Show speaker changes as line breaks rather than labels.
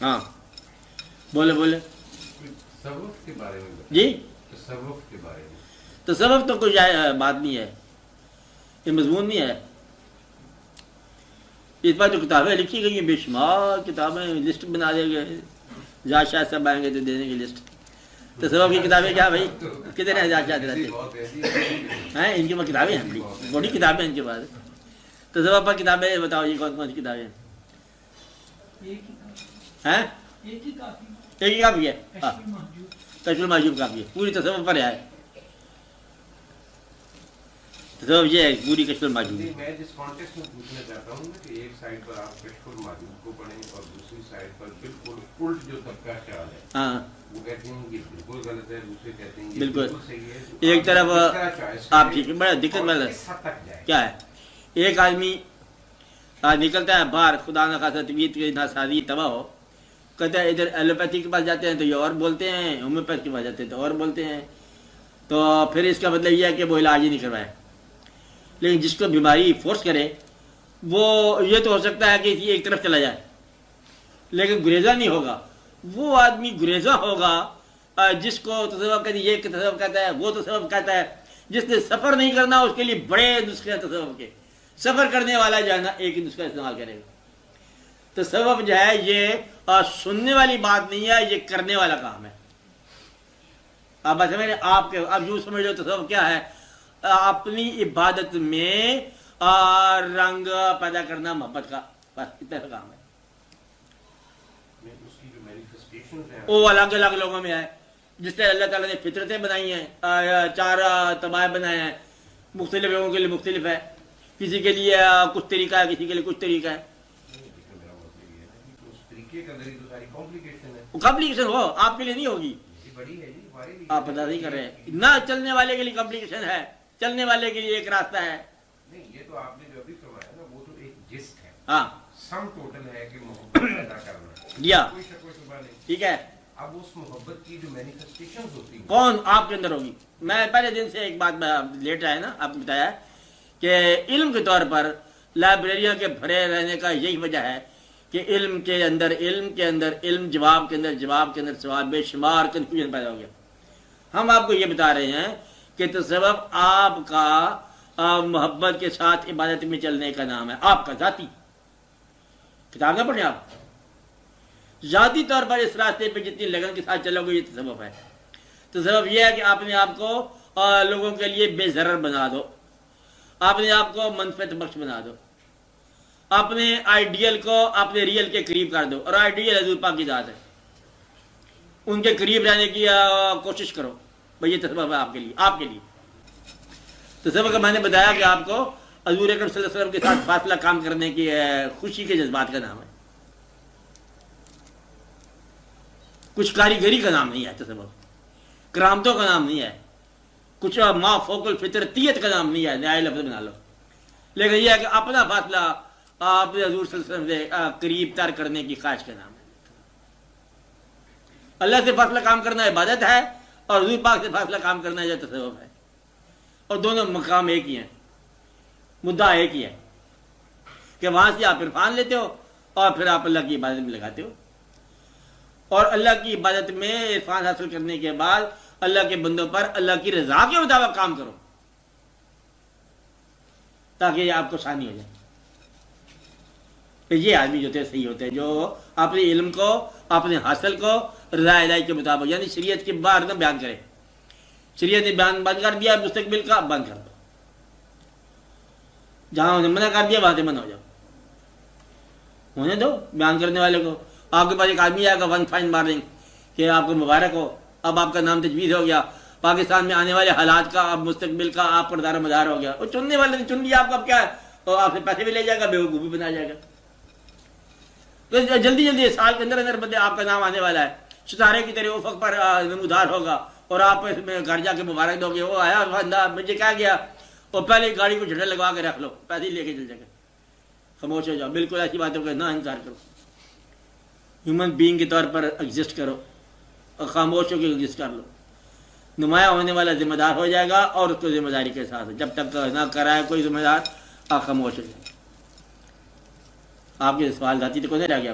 ہاں بولے بولے
تصوف کے بارے میں
جی
تصوف کے بارے میں
تصوف تو کوئی بات نہیں ہے، یہ مضمون نہیں ہے. اس پر جو کتابیں لکھی گئی ہیں بے شمار کتابیں، لسٹ بنا دے گئے، جاج شاہ صاحب آئیں گے تو دینے کی لسٹ. تصوف کی کتابیں کیا بھائی کتنے ہیں جاج شاہ رہتے ہیں ان کی کتابیں ہیں، بڑی کتابیں ہیں ان کے پاس. تصوف پر کتابیں بتاؤ جی کون کون سی کتابیں ہیں؟ ایک ہی کافی ہے، کشف المحجوب کافی ہے، پوری تصوف پر ہے. تصوف یہ ہے پوری کشف المحجوب.
میں جس کانٹیکسٹ میں پوچھنا چاہتا ہوں کہ ایک سائڈ پر آپ کشف المحجوب کو پڑھیں اور دوسری سائڈ پر بالکل الٹ جو طبقہ خیال ہے
ہاں
وہ کہتے ہیں کہ بالکل غلط ہے، دوسرے کہتے ہیں کہ
بالکل
صحیح ہے.
ایک طرف آپ ٹھیک ہے، بڑا دقت والا کیا ہے، ایک آدمی نکلتا ہے باہر، خدا نہ خاصا طبیعت کی ناسازی تباہ ہو، کہتا ہے ادھر ایلوپیتھی کے پاس جاتے ہیں تو یہ اور بولتے ہیں، ہومیوپیتھ کے پاس جاتے ہیں تو اور بولتے ہیں، تو پھر اس کا مطلب یہ ہے کہ وہ علاج ہی نہیں کروائے. لیکن جس کو بیماری فورس کرے وہ یہ تو ہو سکتا ہے کہ ایک طرف چلا جائے لیکن گریزہ نہیں ہوگا. وہ آدمی گریزہ ہوگا جس کو تصوف کہتے یہ تصوف کہتا ہے، وہ تصوف کہتا ہے. جس نے سفر نہیں کرنا اس کے لیے بڑے نسخے ہیں تصوف کے. سفر کرنے والا جو ہے نا ایک ہی نسخہ استعمال کرے گا. تصوف جو ہے یہ سننے والی بات نہیں ہے، یہ کرنے والا کام ہے. آپ بات سمجھ آپ کے اب یوں سمجھ لو تصوف کیا ہے، اپنی عبادت میں رنگ پیدا کرنا محبت کا، بس اتنا سا کام ہے. وہ الگ الگ لوگوں میں ہے. جس طرح اللہ تعالیٰ نے فطرتیں بنائی ہیں، 4 طبائع بنائے ہیں، مختلف لوگوں کے لیے مختلف ہے. کسی کے لیے کچھ طریقہ ہے، کسی کے لیے کچھ طریقہ ہے. کمپلیکیشن ہو آپ کے لیے نہیں ہوگی، آپ پتہ نہیں کر رہے ہیں. نہ چلنے والے کے لیے کمپلیکیشن ہے، چلنے والے کے لیے ایک راستہ ہے.
نہیں یہ تو آپ نے جو ابھی فرمایا نا وہ تو ایک جسٹ ہے،
ہاں
سم ٹوٹل ہے کہ محبت پیدا کرنا
یا
کوئی شک و شبہ نہیں.
ٹھیک ہے.
اب اس محبت کی جو مینیفیسٹیشنز ہوتی ہیں
کون آپ کے اندر ہوگی. میں پہلے دن سے ایک بات لیٹ آیا نا، آپ نے بتایا کہ علم کے طور پر لائبریریاں کے بھرے رہنے کا یہی وجہ ہے کہ علم کے اندر علم جواب کے اندر سوال، بے شمار کنفیوژن پیدا ہو گیا. ہم آپ کو یہ بتا رہے ہیں کہ تصوف آپ کا محبت کے ساتھ عبادت میں چلنے کا نام ہے، آپ کا ذاتی. کتاب نہ پڑھیں آپ، ذاتی طور پر اس راستے پہ جتنی لگن کے ساتھ چلو گے یہ تصوف ہے. تصوف یہ ہے کہ آپ نے آپ کو لوگوں کے لیے بے ضرر بنا دو، اپنے آپ کو منفعت بخش بنا دو، اپنے آئیڈیل کو اپنے ریئل کے قریب کر دو. اور آئیڈیل حضور پاک کی ذات ہے، ان کے قریب رہنے کی کوشش کرو. بھئی یہ تصوف ہے آپ کے لیے. تصوف کا میں نے بتایا کہ آپ کو حضور اکرم صلی اللہ علیہ وسلم کے ساتھ فاصلہ کام کرنے کی خوشی کے جذبات کا نام ہے، کچھ کاریگری کا نام نہیں ہے. تصوف کرامتوں کا نام نہیں ہے، کچھ ما فوق الفطرتیت کا نام نہیں ہے، نیا لفظ بنا لو. لیکن یہ ہے کہ اپنا فاصلہ آپ حضور صلی اللہ علیہ وسلم سے قریب تر کرنے کی خواہش کا نام ہے. اللہ سے فاصلہ کام کرنا عبادت ہے اور حضور پاک سے فاصلہ کام کرنا یہ تصوف ہے. اور دونوں مقام ایک ہی ہیں، مدعا ایک ہی ہے کہ وہاں سے آپ عرفان لیتے ہو اور پھر آپ اللہ کی عبادت میں لگاتے ہو. اور اللہ کی عبادت میں عرفان حاصل کرنے کے بعد اللہ کے بندوں پر اللہ کی رضا کے مطابق کام کرو تاکہ یہ آپ کو آسانی ہو جائے. کہ یہ آدمی جو ہوتے ہیں صحیح ہوتے ہیں، جو اپنے علم کو اپنے حاصل کو رضا الہی کے مطابق، یعنی شریعت کے باہر نہ بیان کرے. شریعت نے بیان بند کر دیا، مستقبل کا بند کر دو. جہاں انہیں منع کر دیا وہاں سے منع ہو جاؤ، ہونے دو بیان کرنے والے کو. آپ کے پاس ایک آدمی آئے گا ون فائن مار دیں کہ آپ کو مبارک ہو، اب آپ کا نام تجویز ہو گیا، پاکستان میں آنے والے حالات کا، اب مستقبل کا آپ پر دار مدار ہو گیا. وہ چننے والے نے چن لیا آپ کو، اب کیا ہے، اور آپ سے پیسے بھی لے جائے گا، بیوقوف بھی بنا جائے گا. تو جلدی سال کے اندر بدلے آپ کا نام آنے والا ہے، ستارے کی طرح افق پر نمودار ہوگا اور آپ اس میں گھر جا کے مبارک دو گے. وہ آیا بندہ مجھے کہا گیا اور پہلے گاڑی کو جھنڈا لگوا کے رکھ لو، پیسے لے کے چل جائے گا. خاموش ہو جاؤ، بالکل ایسی باتوں کا نہ انکار کرو. ہیومن بینگ کے طور پر ایگزسٹ کرو اور خاموش ہو کے ایگزسٹ کر لو. نمایاں ہونے والا ذمہ دار ہو جائے گا اور اس کو ذمہ داری کے ساتھ، جب تک نہ کرائے کوئی ذمہ دار آپ خاموش ہو جائے. آپ کے سوال ذاتی تو کو نہیں رہ گیا.